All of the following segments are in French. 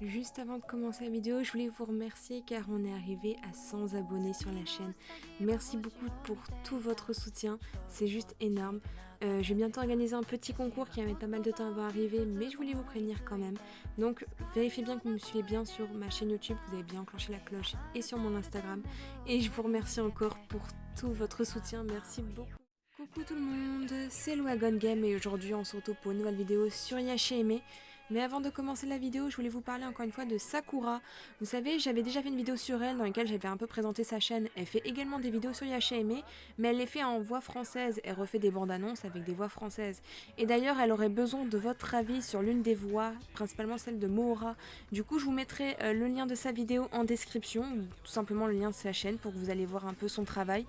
Juste avant de commencer la vidéo, je voulais vous remercier car on est arrivé à 100 abonnés sur la chaîne. Merci beaucoup pour tout votre soutien, c'est juste énorme. Je vais bientôt organiser un petit concours qui va mettre pas mal de temps avant d'arriver, mais je voulais vous prévenir quand même. Donc vérifiez bien que vous me suivez bien sur ma chaîne YouTube, vous avez bien enclenché la cloche et sur mon Instagram. Et je vous remercie encore pour tout votre soutien, merci beaucoup. Coucou tout le monde, c'est Louagon Game et aujourd'hui on se retrouve pour une nouvelle vidéo sur Yashahime. Mais avant de commencer la vidéo, je voulais vous parler encore une fois de Sakura. Vous savez, j'avais déjà fait une vidéo sur elle dans laquelle j'avais un peu présenté sa chaîne. Elle fait également des vidéos sur Yashahime, mais elle les fait en voix française. Elle refait des bandes annonces avec des voix françaises. Et d'ailleurs, elle aurait besoin de votre avis sur l'une des voix, principalement celle de Mohora. Du coup, je vous mettrai le lien de sa vidéo en description, ou tout simplement le lien de sa chaîne pour que vous allez voir un peu son travail.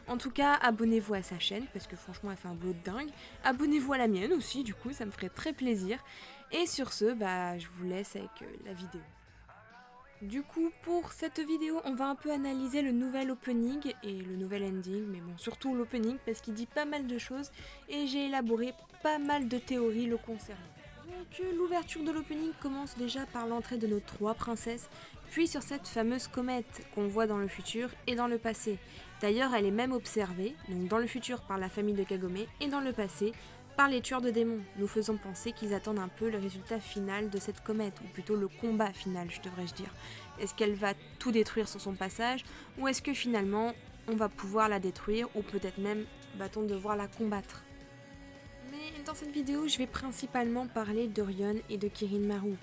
En tout cas, abonnez-vous à sa chaîne parce que franchement, elle fait un boulot de dingue. Abonnez-vous à la mienne aussi, du coup, ça me ferait très plaisir. Et sur ce, je vous laisse avec la vidéo. Du coup, pour cette vidéo, on va un peu analyser le nouvel opening et le nouvel ending, mais bon, surtout l'opening parce qu'il dit pas mal de choses et j'ai élaboré pas mal de théories le concernant. Donc l'ouverture de l'opening commence déjà par l'entrée de nos 3 princesses, puis sur cette fameuse comète qu'on voit dans le futur et dans le passé. D'ailleurs, elle est même observée, donc dans le futur par la famille de Kagome et dans le passé par les tueurs de démons, nous faisons penser qu'ils attendent un peu le résultat final de cette comète, ou plutôt le combat final, je devrais dire. Est-ce qu'elle va tout détruire sur son passage, ou est-ce que finalement on va pouvoir la détruire, ou peut-être même va-t-on devoir la combattre? Mais dans cette vidéo, je vais principalement parler de Rion et de Kirin Maru.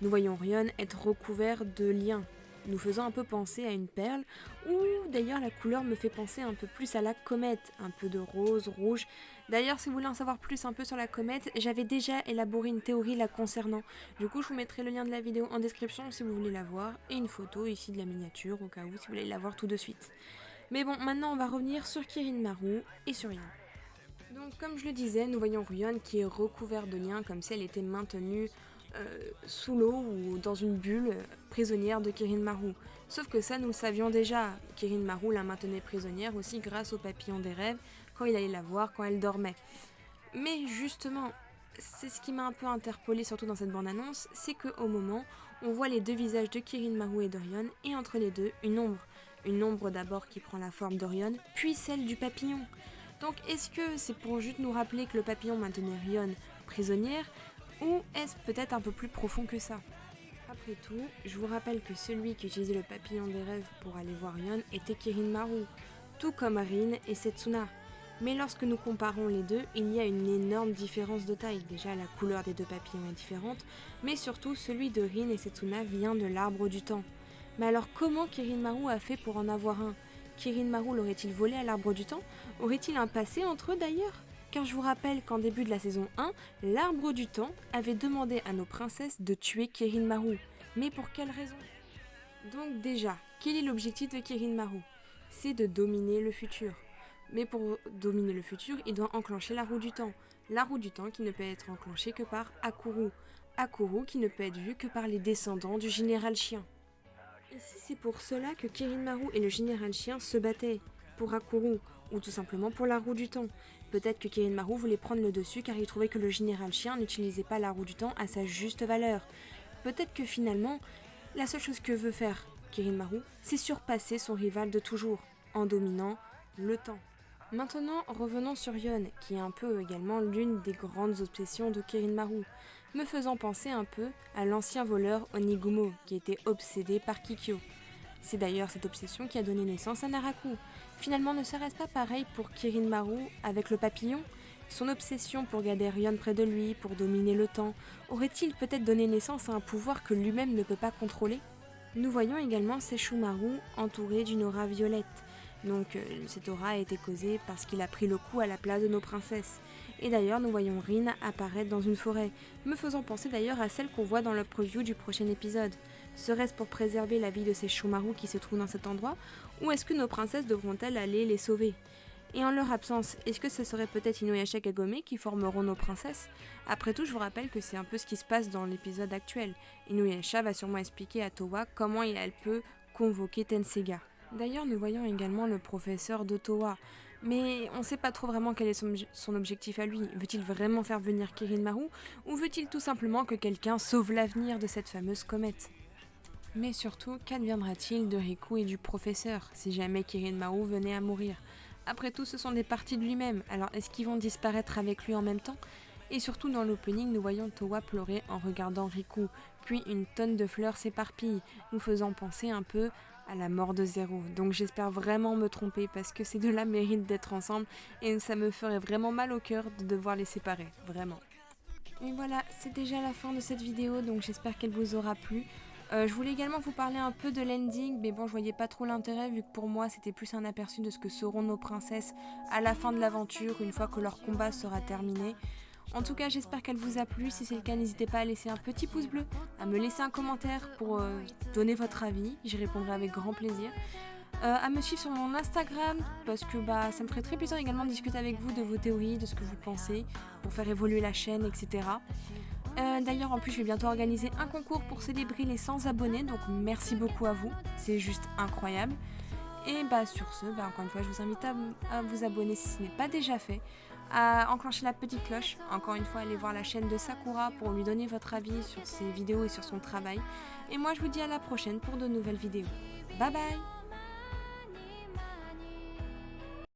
Nous voyons Rion être recouvert de liens, nous faisant un peu penser à une perle, ou d'ailleurs la couleur me fait penser un peu plus à la comète, un peu de rose, rouge. D'ailleurs, si vous voulez en savoir plus un peu sur la comète, j'avais déjà élaboré une théorie la concernant. Du coup, je vous mettrai le lien de la vidéo en description si vous voulez la voir, et une photo ici de la miniature au cas où si vous voulez la voir tout de suite. Mais bon, maintenant on va revenir sur Kirin Maru et sur Rion. Donc comme je le disais, nous voyons Rion qui est recouvert de liens comme si elle était maintenue sous l'eau ou dans une bulle prisonnière de Kirin Maru. Sauf que ça, nous le savions déjà. Kirin Maru la maintenait prisonnière aussi grâce au papillon des rêves quand il allait la voir quand elle dormait. Mais justement, c'est ce qui m'a un peu interpellée surtout dans cette bande-annonce, c'est qu'au moment, on voit les deux visages de Kirin Maru et d'Orion et entre les deux, une ombre. Une ombre d'abord qui prend la forme d'Orion, puis celle du papillon. Donc est-ce que c'est pour juste nous rappeler que le papillon maintenait Rion prisonnière, ou est-ce peut-être un peu plus profond que ça? Après tout, je vous rappelle que celui qui utilisait le papillon des rêves pour aller voir Rion était Kirin Maru, tout comme Rin et Setsuna. Mais lorsque nous comparons les deux, il y a une énorme différence de taille. Déjà, la couleur des deux papillons est différente, mais surtout celui de Rin et Setsuna vient de l'arbre du temps. Mais alors comment Kirin Maru a fait pour en avoir un? Kirin Maru l'aurait-il volé à l'arbre du temps? Aurait-il un passé entre eux d'ailleurs? Car je vous rappelle qu'en début de la saison 1, l'arbre du temps avait demandé à nos princesses de tuer Kirin Maru. Mais pour quelle raison? Donc déjà, quel est l'objectif de Kirin Maru? C'est de dominer le futur. Mais pour dominer le futur, il doit enclencher la roue du temps. La roue du temps qui ne peut être enclenchée que par Akuru. Akuru qui ne peut être vu que par les descendants du général chien. Et si c'est pour cela que Kirin Maru et le général chien se battaient? Pour Akuru, ou tout simplement pour la roue du temps. Peut-être que Kirin Maru voulait prendre le dessus car il trouvait que le général chien n'utilisait pas la roue du temps à sa juste valeur. Peut-être que finalement, la seule chose que veut faire Kirin Maru, c'est surpasser son rival de toujours, en dominant le temps. Maintenant, revenons sur Yon, qui est un peu également l'une des grandes obsessions de Kirin Maru, me faisant penser un peu à l'ancien voleur Onigumo, qui était obsédé par Kikyo. C'est d'ailleurs cette obsession qui a donné naissance à Naraku. Finalement, ne serait-ce pas pareil pour Kirin Maru avec le papillon? Son obsession pour garder Rion près de lui, pour dominer le temps, aurait-il peut-être donné naissance à un pouvoir que lui-même ne peut pas contrôler? Nous voyons également Sesshomaru entouré d'une aura violette. Donc cette aura a été causée parce qu'il a pris le coup à la place de nos princesses. Et d'ailleurs, nous voyons Rin apparaître dans une forêt, me faisant penser d'ailleurs à celle qu'on voit dans le preview du prochain épisode. Serait-ce pour préserver la vie de ces Shomaru qui se trouvent dans cet endroit, ou est-ce que nos princesses devront-elles aller les sauver? Et en leur absence, est-ce que ce serait peut-être Inuyasha et Kagome qui formeront nos princesses? Après tout, je vous rappelle que c'est un peu ce qui se passe dans l'épisode actuel. Inuyasha va sûrement expliquer à Towa comment elle peut convoquer Tenseiga. D'ailleurs, nous voyons également le professeur de Towa, Mais on sait pas trop vraiment quel est son objectif à lui. Veut-il vraiment faire venir Kirin Maru ou veut-il tout simplement que quelqu'un sauve l'avenir de cette fameuse comète? Mais surtout, qu'adviendra-t-il de Riku et du professeur si jamais Kirin Maru venait à mourir? Après tout, ce sont des parties de lui-même, alors est-ce qu'ils vont disparaître avec lui en même temps? Et surtout dans l'opening, nous voyons Towa pleurer en regardant Riku, puis une tonne de fleurs s'éparpillent, nous faisant penser un peu à la mort de Zero. Donc j'espère vraiment me tromper parce que ces deux-là méritent d'être ensemble et ça me ferait vraiment mal au cœur de devoir les séparer, vraiment. Et voilà, c'est déjà la fin de cette vidéo, donc j'espère qu'elle vous aura plu. Je voulais également vous parler un peu de l'ending, mais bon, je voyais pas trop l'intérêt vu que pour moi c'était plus un aperçu de ce que seront nos princesses à la fin de l'aventure, une fois que leur combat sera terminé. En tout cas, j'espère qu'elle vous a plu. Si c'est le cas, n'hésitez pas à laisser un petit pouce bleu, à me laisser un commentaire pour donner votre avis. J'y répondrai avec grand plaisir. À me suivre sur mon Instagram parce que ça me ferait très plaisir également de discuter avec vous de vos théories, de ce que vous pensez, pour faire évoluer la chaîne, etc. D'ailleurs, en plus, je vais bientôt organiser un concours pour célébrer les 100 abonnés, donc merci beaucoup à vous, c'est juste incroyable. Et sur ce, encore une fois, je vous invite à vous abonner si ce n'est pas déjà fait, à enclencher la petite cloche. Encore une fois, allez voir la chaîne de Sakura pour lui donner votre avis sur ses vidéos et sur son travail. Et moi, je vous dis à la prochaine pour de nouvelles vidéos. Bye bye!